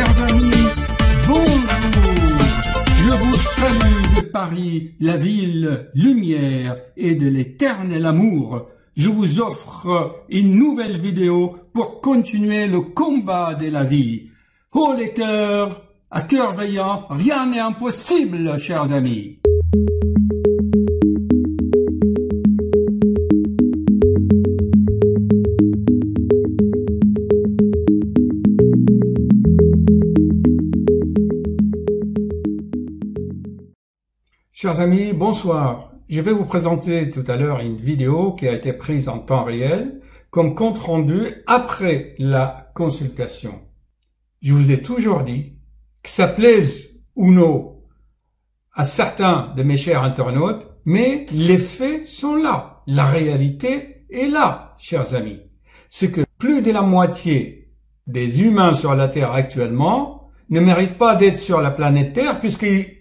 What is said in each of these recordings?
Chers amis, bonjour. Je vous salue de Paris, la ville lumière et de l'éternel amour. Je vous offre une nouvelle vidéo pour continuer le combat de la vie. Oh les cœurs, à cœur veillant, rien n'est impossible, chers amis. Chers amis, bonsoir. Je vais vous présenter tout à l'heure une vidéo qui a été prise en temps réel comme compte rendu après la consultation. Je vous ai toujours dit que ça plaise ou non à certains de mes chers internautes, mais les faits sont là. La réalité est là, chers amis. C'est que plus de la moitié des humains sur la Terre actuellement ne méritent pas d'être sur la planète Terre puisqu'ils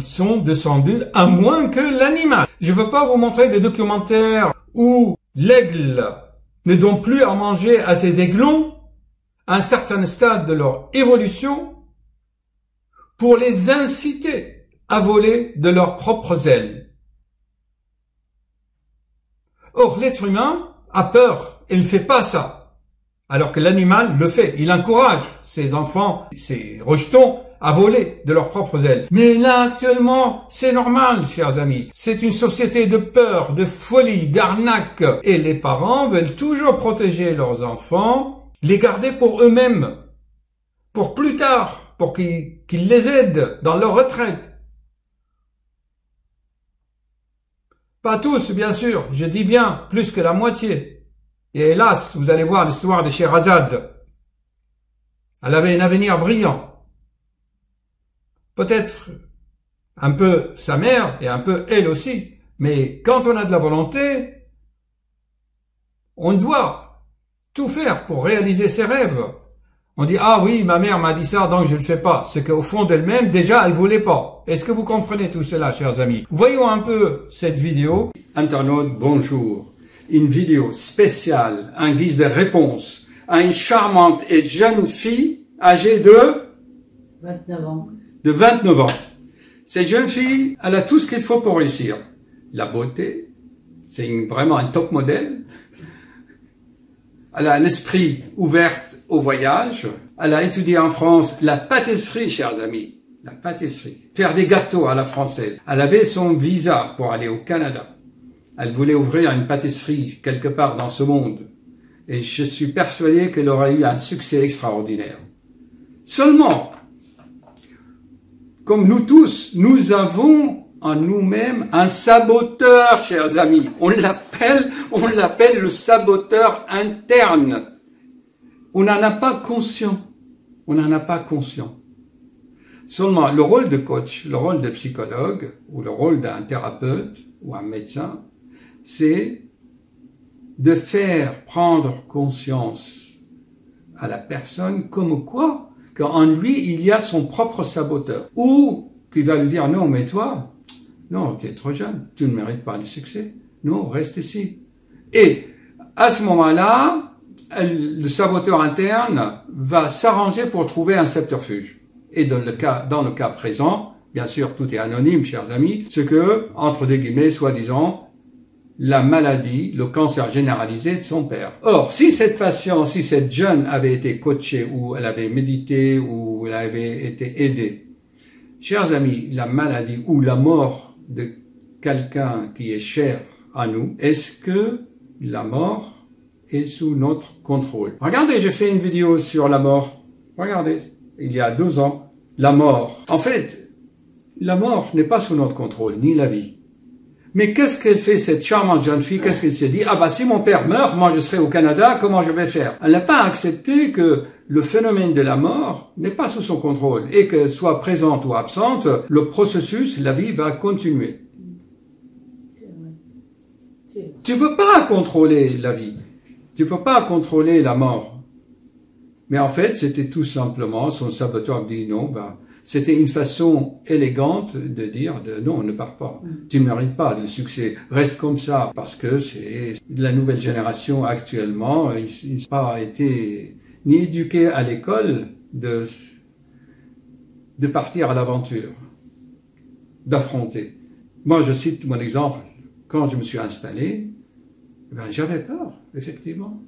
sont descendus à moins que l'animal. Je ne veux pas vous montrer des documentaires où l'aigle ne donne plus à manger à ses aiglons à un certain stade de leur évolution pour les inciter à voler de leurs propres ailes. Or, l'être humain a peur et ne fait pas ça, alors que l'animal le fait. Il encourage ses enfants, ses rejetons, à voler de leurs propres ailes. Mais là, actuellement, c'est normal, chers amis. C'est une société de peur, de folie, d'arnaque. Et les parents veulent toujours protéger leurs enfants, les garder pour eux-mêmes, pour plus tard, pour qu'ils les aident dans leur retraite. Pas tous, bien sûr, je dis bien, plus que la moitié. Et hélas, vous allez voir l'histoire de Scheherazade. Elle avait un avenir brillant. Peut-être un peu sa mère et un peu elle aussi. Mais quand on a de la volonté, on doit tout faire pour réaliser ses rêves. On dit, ah oui, ma mère m'a dit ça, donc je ne le fais pas. C'est qu'au fond d'elle-même, déjà, elle voulait pas. Est-ce que vous comprenez tout cela, chers amis? Voyons un peu cette vidéo. Internaute, bonjour. Une vidéo spéciale, en guise de réponse à une charmante et jeune fille âgée de 29 ans. De 29 ans. Cette jeune fille, elle a tout ce qu'il faut pour réussir. La beauté, c'est vraiment un top modèle. Elle a l'esprit ouvert au voyage. Elle a étudié en France la pâtisserie, chers amis. La pâtisserie. Faire des gâteaux à la française. Elle avait son visa pour aller au Canada. Elle voulait ouvrir une pâtisserie quelque part dans ce monde. Et je suis persuadé qu'elle aurait eu un succès extraordinaire. Seulement, comme nous tous, nous avons en nous-mêmes un saboteur, chers amis. On l'appelle le saboteur interne. On n'en a pas conscience. On n'en a pas conscience. Seulement, le rôle de coach, le rôle de psychologue, ou le rôle d'un thérapeute, ou un médecin, c'est de faire prendre conscience à la personne comme quoi qu'en lui, il y a son propre saboteur. Ou qui va lui dire, non, mais toi, non, tu es trop jeune, tu ne mérites pas le succès. Non, reste ici. Et à ce moment-là, le saboteur interne va s'arranger pour trouver un subterfuge. Et dans le cas présent, bien sûr, tout est anonyme, chers amis, ce que, entre des guillemets, soi-disant, la maladie, le cancer généralisé de son père. Or, si cette patiente, si cette jeune avait été coachée, ou elle avait médité, ou elle avait été aidée, chers amis, la maladie ou la mort de quelqu'un qui est cher à nous, est-ce que la mort est sous notre contrôle? Regardez, j'ai fait une vidéo sur la mort. Regardez, il y a 2 ans, la mort. En fait, la mort n'est pas sous notre contrôle, ni la vie. Mais qu'est-ce qu'elle fait, cette charmante jeune fille? Qu'est-ce qu'elle s'est dit? Ah bah si mon père meurt, moi je serai au Canada, comment je vais faire? Elle n'a pas accepté que le phénomène de la mort n'est pas sous son contrôle et qu'elle soit présente ou absente, le processus, la vie va continuer. Tu peux pas contrôler la vie. Tu peux pas contrôler la mort. Mais en fait, c'était tout simplement, son saboteur dit non, ben, c'était une façon élégante de dire non, ne pars pas. Tu ne mérites pas le succès. Reste comme ça. Parce que c'est la nouvelle génération actuellement, ils n'ont pas été ni éduqués à l'école de de partir à l'aventure, d'affronter. Moi, je cite mon exemple. Quand je me suis installé, ben, j'avais peur, effectivement.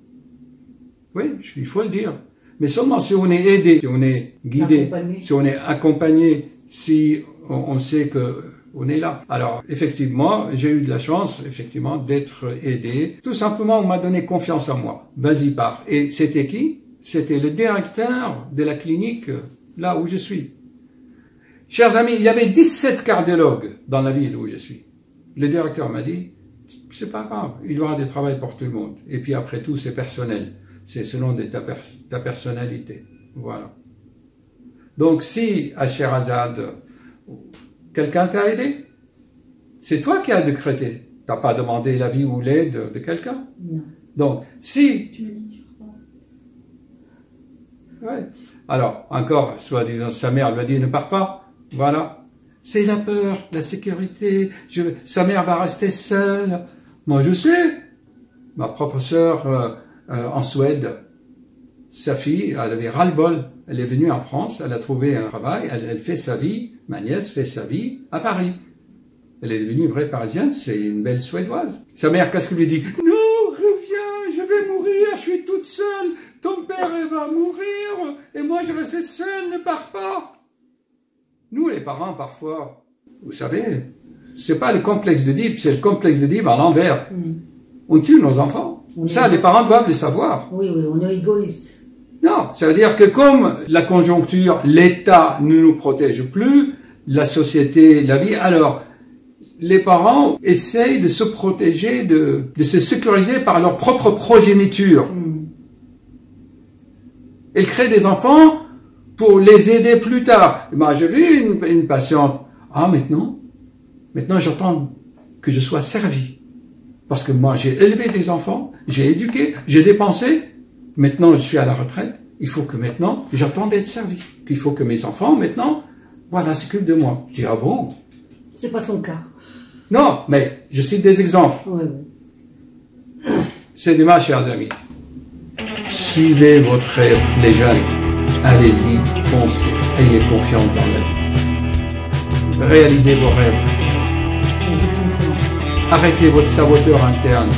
Oui, il faut le dire. Mais seulement si on est aidé, si on est guidé, si on est accompagné, si on sait que on est là. Alors, effectivement, j'ai eu de la chance, effectivement, d'être aidé. Tout simplement, on m'a donné confiance en moi. Vas-y, pars. Et c'était qui? C'était le directeur de la clinique, là où je suis. Chers amis, il y avait 17 cardiologues dans la ville où je suis. Le directeur m'a dit, c'est pas grave, il y aura du travail pour tout le monde. Et puis après tout, c'est personnel. C'est selon ta personnalité. Voilà. Donc, si, à Sherazade, quelqu'un t'a aidé, c'est toi qui as décrété. Tu n'as pas demandé l'avis ou l'aide de quelqu'un. Non. Donc, si... Tu me dis, tu crois. Ouais. Alors, encore, soit disant, sa mère lui a dit, ne pars pas. Voilà. C'est la peur, la sécurité. Sa mère va rester seule. Moi, je sais. Ma propre sœur en Suède, sa fille, elle avait ras-le-bol. Elle est venue en France, elle a trouvé un travail, elle fait sa vie, ma nièce fait sa vie à Paris. Elle est devenue une vraie Parisienne, c'est une belle Suédoise. Sa mère, qu'est-ce qu'elle lui dit? Non, reviens, je vais mourir, je suis toute seule. Ton père, il va mourir, et moi, je reste seule, ne pars pas. Nous, les parents, parfois, vous savez, c'est pas le complexe d'Oedipe, c'est le complexe d'Oedipe à l'envers. On tue nos enfants. Ça, les parents doivent le savoir. Oui, oui, on est égoïste. Non, ça veut dire que comme la conjoncture, l'État ne nous protège plus, la société, la vie, alors les parents essayent de se protéger, de se sécuriser par leur propre progéniture. Ils créent des enfants pour les aider plus tard. Ben, j'ai vu une patiente, maintenant j'attends que je sois servi. Parce que moi, j'ai élevé des enfants, j'ai éduqué, j'ai dépensé. Maintenant, je suis à la retraite. Il faut que maintenant, j'attends d'être servi. Qu'il faut que mes enfants, maintenant, voilà, s'occupent de moi. Je dis, ah bon? C'est pas son cas. Non, mais je cite des exemples. Oui, oui. C'est dommage, chers amis. Suivez votre rêve, les jeunes. Allez-y, foncez. Ayez confiance dans la vie. Réalisez vos rêves. Arrêtez votre saboteur interne.